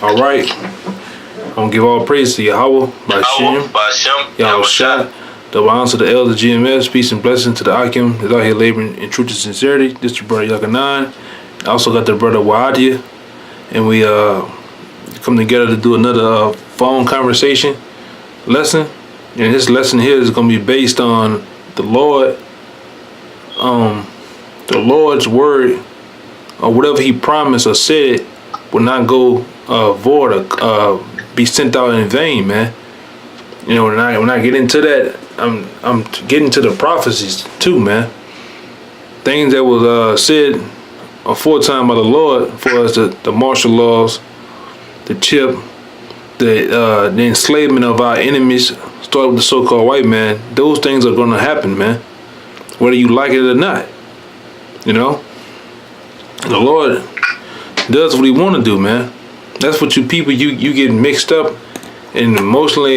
All right. I'm going to give all praise to Yahweh, Bashim, Yahushua, double honor to the elder GMS, peace and blessings to the Akim that's out here laboring in truth and sincerity. This is your brother Yakanan. I also got the brother Waadia, and we come together to do another phone conversation lesson. And this lesson here is going to be based on the Lord's word, or whatever He promised or said will not go void or be sent out in vain, man. You know, when I get into that, I'm getting to the prophecies too, man. Things that was said aforetime by the Lord for us, the martial laws, the chip, the enslavement of our enemies, start with the so-called white man. Those things are gonna happen, man, whether you like it or not. You know, the Lord does what He want to do, man. That's what you people you get mixed up and emotionally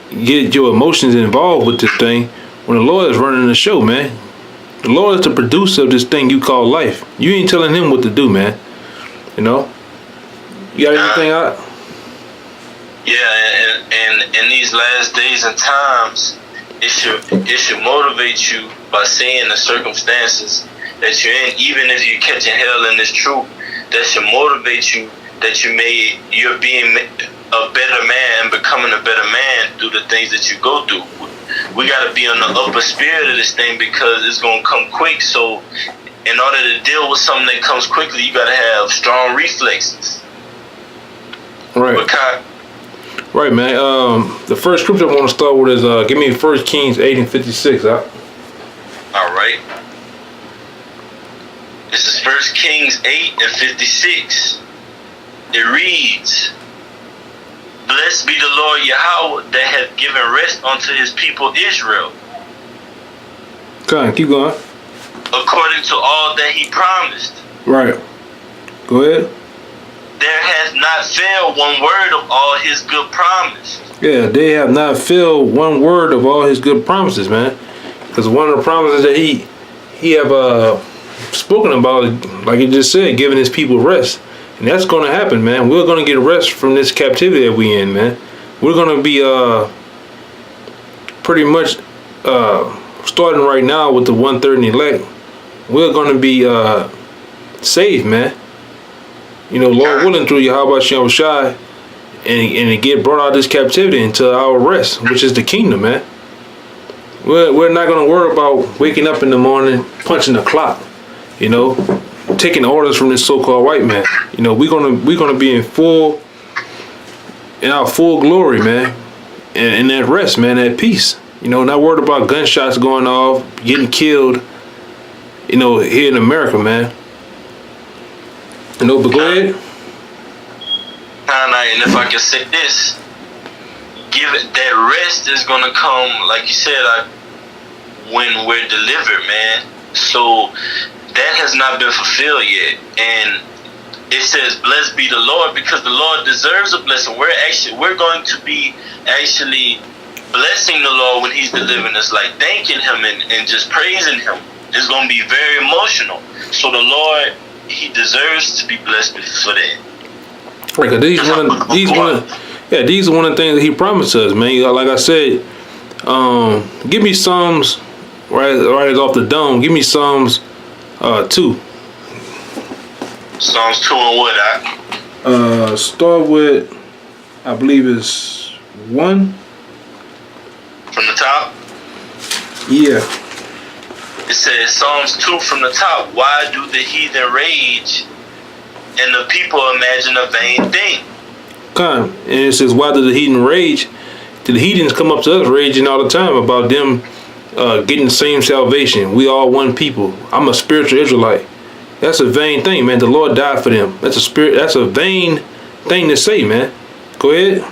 get your emotions involved with this thing when the Lord is running the show, man. The Lord is the producer of this thing you call life. You ain't telling Him what to do, man. You know. You got anything out? Yeah, and in these last days and times, it should motivate you by seeing the circumstances that you're in, even if you're catching hell in this truth. That should motivate you that you're being a better man and becoming a better man through the things that you go through. We got to be on the upper spirit of this thing because it's going to come quick. So in order to deal with something that comes quickly, you got to have strong reflexes. Right. Right, man. The first scripture I want to start with is give me 1 Kings 8:56. All right. This is 1 Kings 8:56. It reads, "Blessed be the Lord Yahweh that hath given rest unto His people Israel." Okay, keep going. According to all that He promised. Right. Go ahead. There has not failed one word of all His good promise. Yeah, they have not failed one word of all His good promises, man. Because one of the promises that He have spoken about, like He just said, giving His people rest. And that's going to happen, man. We're going to get rest from this captivity that we in, man. We're going to be pretty much starting right now with the 1/3 and elect. We're going to be saved, man. You know, Lord willing, through Yahweh Shai, and get brought out of this captivity into our rest, which is the kingdom, man. We're not going to worry about waking up in the morning, punching the clock, you know, taking orders from this so-called white man. You know, we're gonna be in our full glory, man, and that rest, man, that peace. You know, not worried about gunshots going off, getting killed. You know, here in America, man. You know, but go ahead. And if I can say this, that rest is gonna come, like you said, when we're delivered, man. So that has not been fulfilled yet, and it says, "Blessed be the Lord," because the Lord deserves a blessing. We're going to be actually blessing the Lord when He's delivering us, like thanking Him and just praising Him. It's going to be very emotional. So the Lord, He deserves to be blessed for that. Right, cause these are one of the things that He promised us, man. Like I said, give me Psalms right off the dome. Give me Psalms 2. Psalms 2 and what? Start with, I believe it's 1. From the top? Yeah. It says, Psalms 2 from the top. "Why do the heathen rage and the people imagine a vain thing?" And it says, "Why do the heathen rage?" The heathens come up to us raging all the time about them getting the same salvation. We all one people. I'm a spiritual Israelite. That's a vain thing, man. The Lord died for them. That's a vain thing to say, man. Go ahead.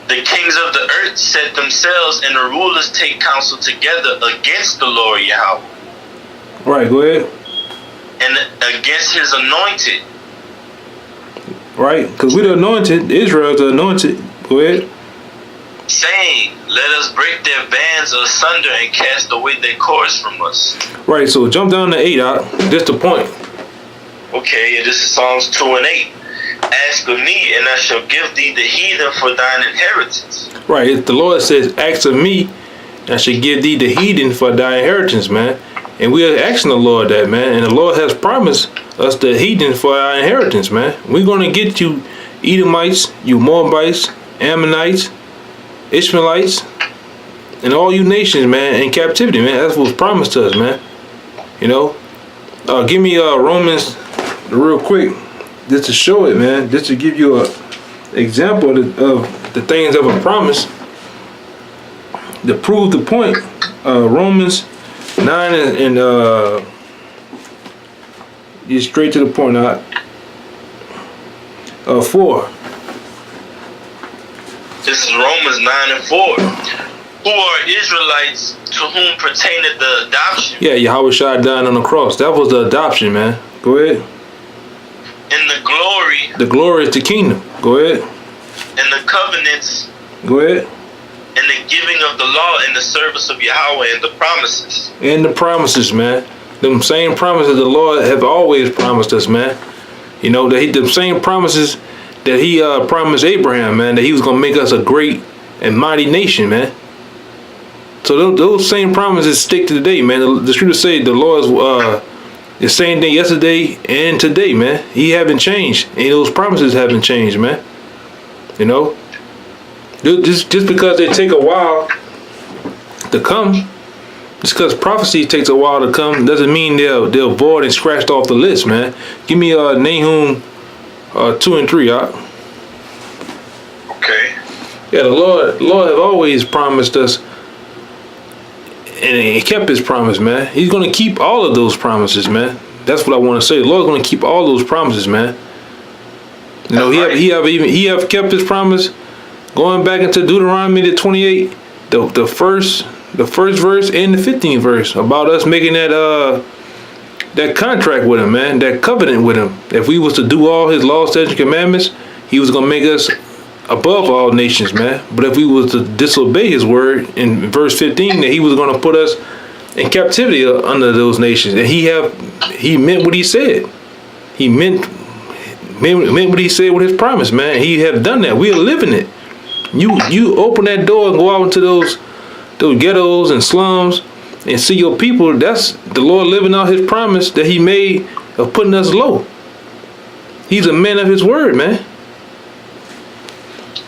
"The kings of the earth set themselves, and the rulers take counsel together against the Lord Yahweh." Right, go ahead. "And against His anointed." Right, because we're the anointed. Israel's the anointed. Go ahead. "Saying, let us break their bands asunder and cast away their cords from us." Right, so jump down to 8 out. Just the point. Okay, this is Psalms 2 and 8. Ask of me, and I shall give thee the heathen for thine inheritance. Right. If the Lord says, ask of me, I should give thee the heathen for thy inheritance, man. And we are asking the Lord that, man. And the Lord has promised us the heathen for our inheritance, man. We're going to get you Edomites, you Moabites, Ammonites, Ishmaelites, and all you nations, man, in captivity, man. That's what's promised to us, man. You know? Give me Romans real quick, just to show it, man. Just to give you a example of the things of a promise. To prove the point, Romans 9 and get straight to the point. 4. This is Romans 9 and 4. Who are Israelites to whom pertaineth the adoption? Yeah, Yahweh Shai died on the cross. That was the adoption, man. Go ahead. And the glory. The glory is the kingdom. Go ahead. And the covenants. Go ahead. And the giving of the law and the service of Yahweh and the promises. And the promises, man. Them same promises the Lord have always promised us, man. You know, the same promises that he promised Abraham, man, that he was going to make us a great and mighty nation, man. So those same promises stick to today, man. The scriptures say the Lord is the same thing yesterday and today, man. He haven't changed. And those promises haven't changed, man. You know? Just because they take a while to come, just because prophecy takes a while to come, doesn't mean they're void and scratched off the list, man. Give me Nahum 2 and 3, Okay. Yeah, the Lord have always promised us, and he kept his promise, man. He's gonna keep all of those promises, man. That's what I want to say. The Lord's gonna keep all those promises, man. You know, he have kept his promise. Going back into Deuteronomy the 28, the first verse and the 15th verse about us making that contract with him, man, that covenant with him. If we was to do all his laws, statutes, and commandments, he was gonna make us above all nations, man. But if we was to disobey his word in verse 15, that he was gonna put us in captivity under those nations. And he meant what he said. He meant what he said with his promise, man. He have done that. We are living it. You open that door and go out into those ghettos and slums and see your people. That's the Lord living out his promise that he made of putting us low. He's a man of his word, man.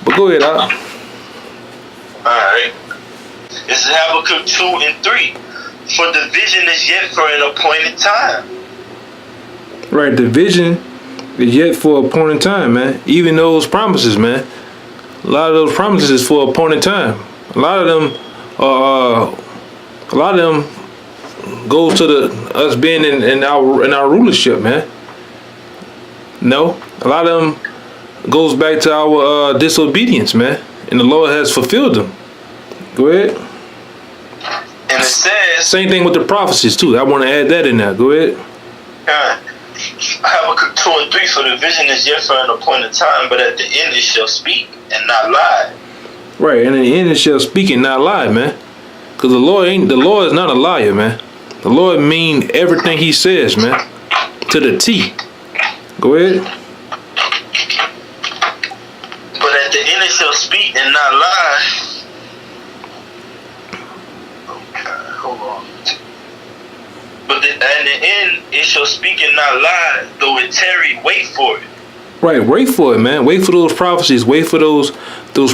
But go ahead, Al. Alright. This is Habakkuk 2 and 3. For the vision is yet for an appointed time. Right, the vision is yet for appointed time, man. Even those promises, man. A lot of those promises is for appointed time. A lot of them goes to us being in our rulership, man. No, a lot of them goes back to our disobedience, man. And the Lord has fulfilled them. Go ahead. And it says, same thing with the prophecies too. I want to add that in there. Go ahead. Habakkuk 2 and 3. For the vision is yet for an appointed time, but at the end it shall speak and not lie. Right, and in the end it shall speak and not lie, man. Because the Lord is not a liar, man. The Lord mean everything he says, man. To the T. Go ahead. But at the end it shall speak and not lie. Okay, hold on. But at the end it shall speak and not lie, though it tarry, wait for it. Right, wait for it, man. Wait for those prophecies. Wait for those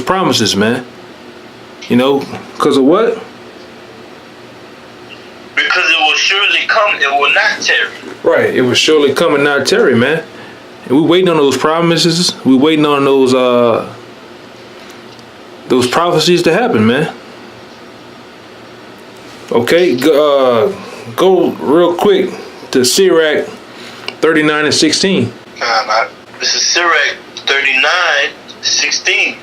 promises, man. You know, because of what? Because it will surely come, it will not tarry. Right, it will surely come and not tarry, man. And we waiting on those promises. We waiting on those prophecies to happen, man. Okay, go real quick to Sirach 39 and 16. This is Sirach 39:16.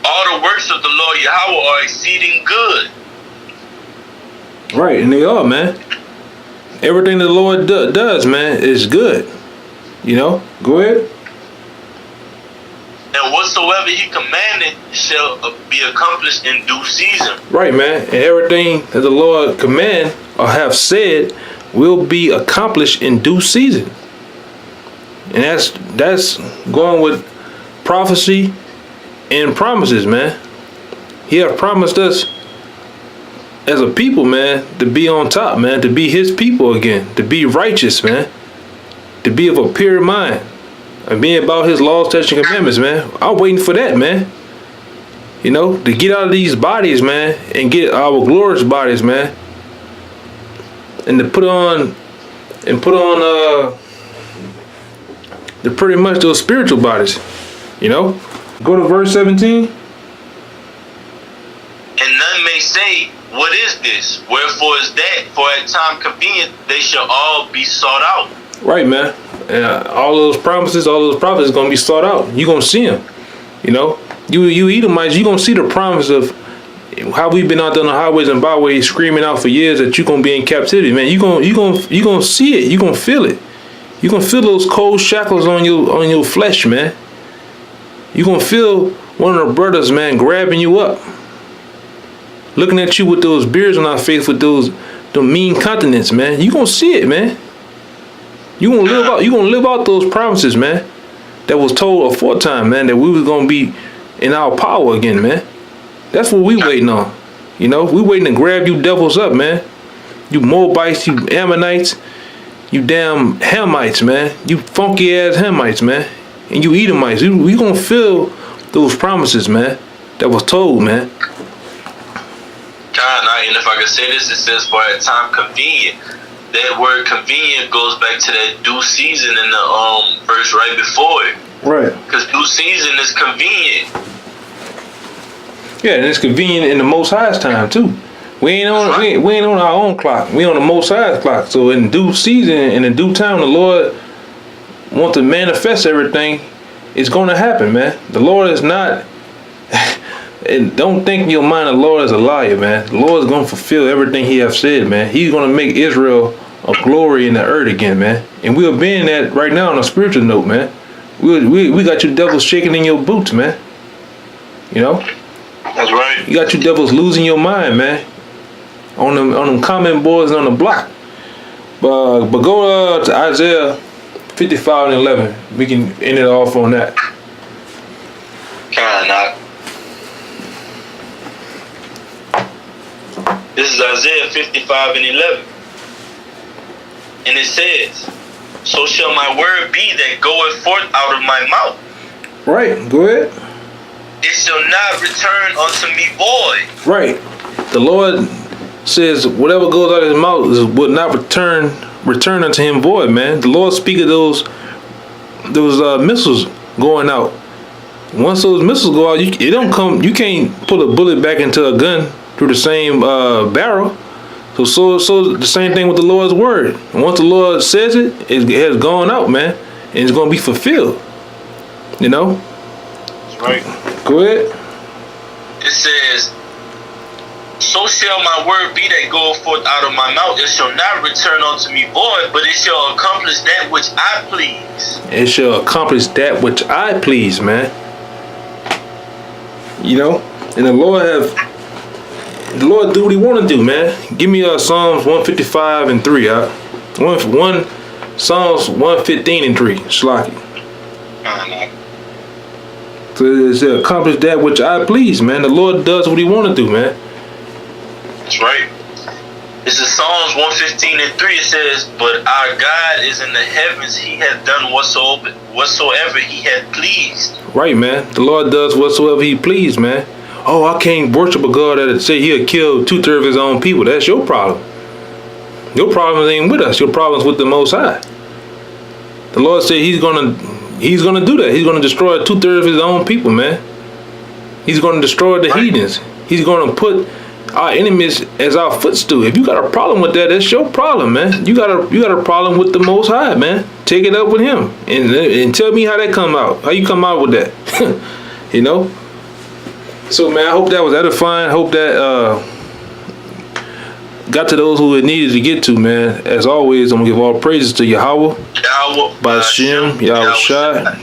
All the works of the Lord Yahweh are exceeding good. Right, and they are, man. Everything the Lord does, man, is good. You know? Go ahead. And whatsoever he commanded shall be accomplished in due season. Right, man. And everything that the Lord command or have said will be accomplished in due season. And that's going with prophecy and promises, man. He have promised us as a people, man, to be on top, man, to be his people again, to be righteous, man, to be of a pure mind, and be about his laws, statutes, and commandments, man. I'm waiting for that, man. You know, to get out of these bodies, man, and get our glorious bodies, man, and to put on the pretty much those spiritual bodies, you know. Go to verse 17. And none may say, what is this? Wherefore is that? For at time convenient they shall all be sought out. Right, man. And all those promises, all those prophets gonna be sought out. You gonna see them, you know. You Edomites, you gonna see the promise of how we've been out there on the highways and byways screaming out for years that you gonna be in captivity, man. You gonna see it. You gonna feel it. You gonna feel those cold shackles on your flesh, man. You gonna feel one of the brothers, man, grabbing you up, looking at you with those beards on our face, with those mean countenance, man. You gonna see it, man. You gonna live out those promises, man, that was told aforetime, man, that we was gonna be in our power again, man. That's what we waiting on. You know, we waiting to grab you devils up, man. You Moabites, you Ammonites, you damn Hamites, man. You funky ass Hamites, man. And you Edomites. We gonna feel those promises, man, that was told, man. God, and if I could say this, it says for a time convenient. That word convenient goes back to that due season in the verse right before it. Right. Because due season is convenient. Yeah, and it's convenient in the Most High's time too. We ain't on our own clock. We on the Most High's clock. So in due season and in due time, the Lord wants to manifest everything. It's going to happen, man. The Lord is not. And don't think in your mind the Lord is a liar, man. The Lord is going to fulfill everything He have said, man. He's going to make Israel a glory in the earth again, man. And we're being that right now on a spiritual note, man. We got you devils shaking in your boots, man. You know. That's right. You got you devils losing your mind, man. On them comment boards and on the block. But go to Isaiah 55 and 11. We can end it off on that. Kind of. This is Isaiah 55 and 11. And it says, so shall my word be that goeth forth out of my mouth. Right, go ahead. It shall not return unto me void. Right. The Lord says whatever goes out of his mouth will not return unto him void, man. The Lord speak of those missiles going out. Once those missiles go out, you can't put a bullet back into a gun through the same barrel. So the same thing with the Lord's word. And once the Lord says it has gone out, man, and it's going to be fulfilled. You know? That's right. Go ahead. It says, so shall my word be that goeth forth out of my mouth. It shall not return unto me void, but it shall accomplish that which I please. It shall accomplish that which I please, man. You know? And the Lord do what He want to do, man. Give me Psalms 155 and 3. Psalms 115 and 3. Shlaki. So it shall accomplish that which I please, man. The Lord does what He want to do, man. That's right. This is Psalms 115 and 3. It says, but our God is in the heavens. He hath done whatsoever He hath pleased. Right, man. The Lord does whatsoever He pleased, man. Oh, I can't worship a God that say He'll kill 2/3 of His own people. That's your problem. Your problem ain't with us. Your problem's with the Most High. The Lord said He's gonna do that. He's gonna destroy 2/3 of His own people, man. He's gonna destroy the heathens. He's gonna put our enemies as our footstool. If you got a problem with that, that's your problem, man. You got a problem with the Most High, man. Take it up with Him and tell me how that come out. How you come out with that? You know. So, man, I hope that was edifying. Hope that got to those who it needed to get to, man. As always, I'm gonna give all praises to Yahweh, Ba'ashem, Yahweh Shai.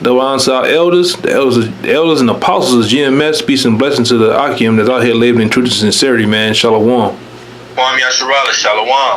The ones our elders, the elders and apostles of GMS. Peace and blessing to the Akim that's out here laboring in truth and sincerity, man. Shalom. Kwame Yasharala, Shalom.